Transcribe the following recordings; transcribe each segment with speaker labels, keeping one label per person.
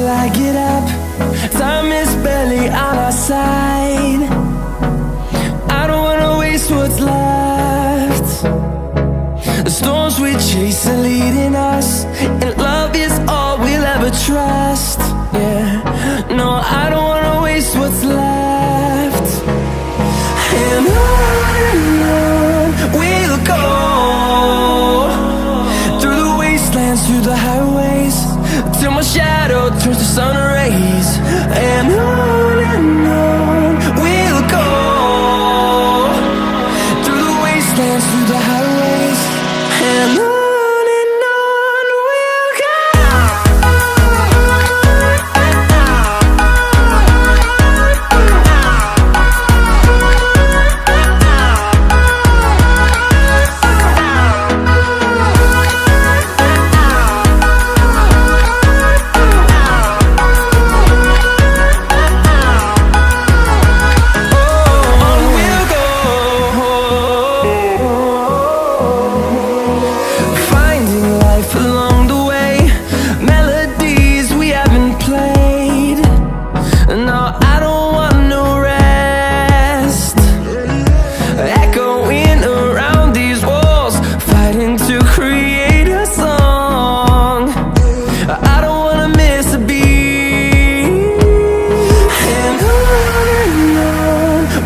Speaker 1: till I get up. Time is barely on our side. I don't wanna waste what's left. The storms we chase are leading us, and love is all we'll ever trust. Yeah, no, I don't wanna waste what's left. And on we'll go, through the wastelands, through the highways, till my shadow turns to sun rays. And on we'll go, through the wastelands, through the highways, and on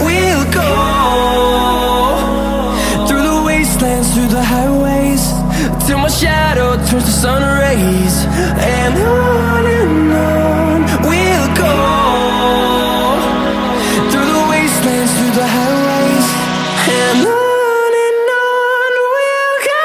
Speaker 1: we'll go. Through the highways, till my shadow turns to sun rays. And on we'll go, through the wastelands, through the highways, and on we'll go.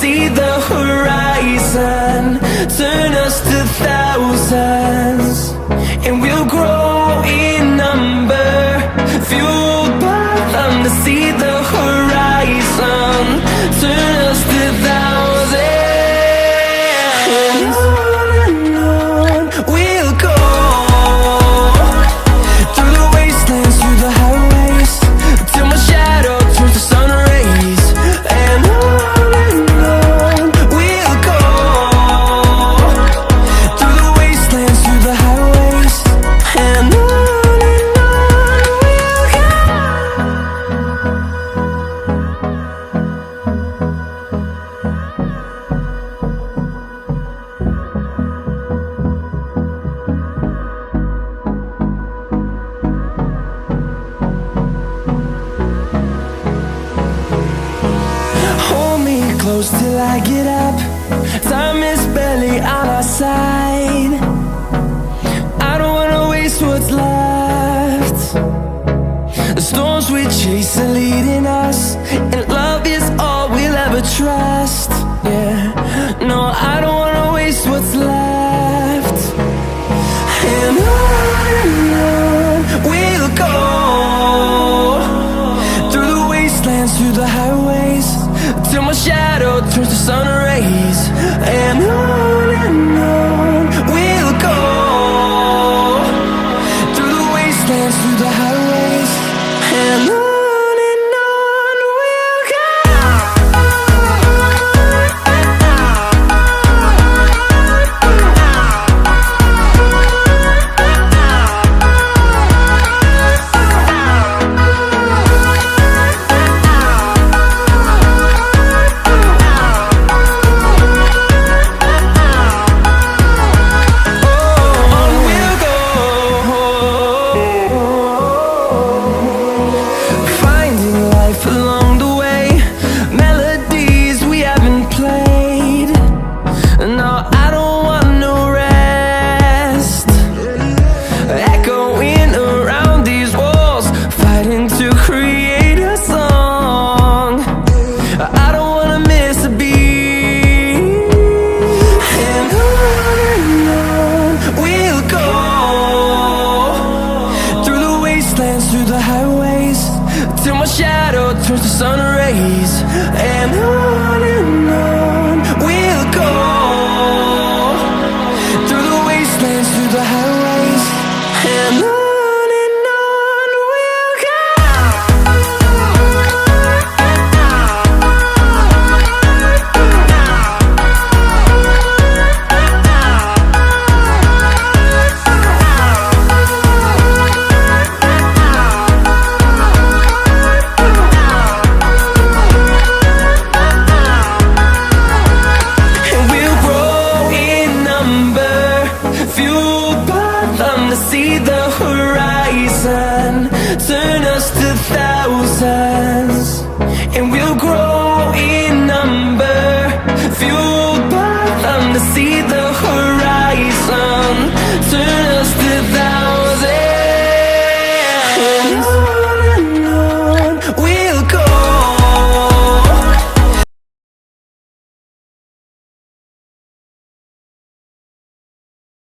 Speaker 1: See the horizon turn us to thousands, and we'll grow in number, fueled by them. To see the horizon turn us to thousands, and on we'll go, through the wastelands, through the highways, till my shadow turns to sun rays. And close till I get up. Time is barely on our side. I don't wanna waste what's left. The storms we chase are leading us, and love is all we'll ever trust. Yeah, no, I don't wanna waste what's left. And on we'll go, through the wastelands, through the highways, till my shadow turns to sun rays. And on we'll go, through the wastelands, through the highways, and on. till my shadow turns to sun rays. And on we'll go, through the wastelands, through the highways. And on we'll go. To see the horizon, turn us to thousands, and we'll grow in number, fueled by them to see the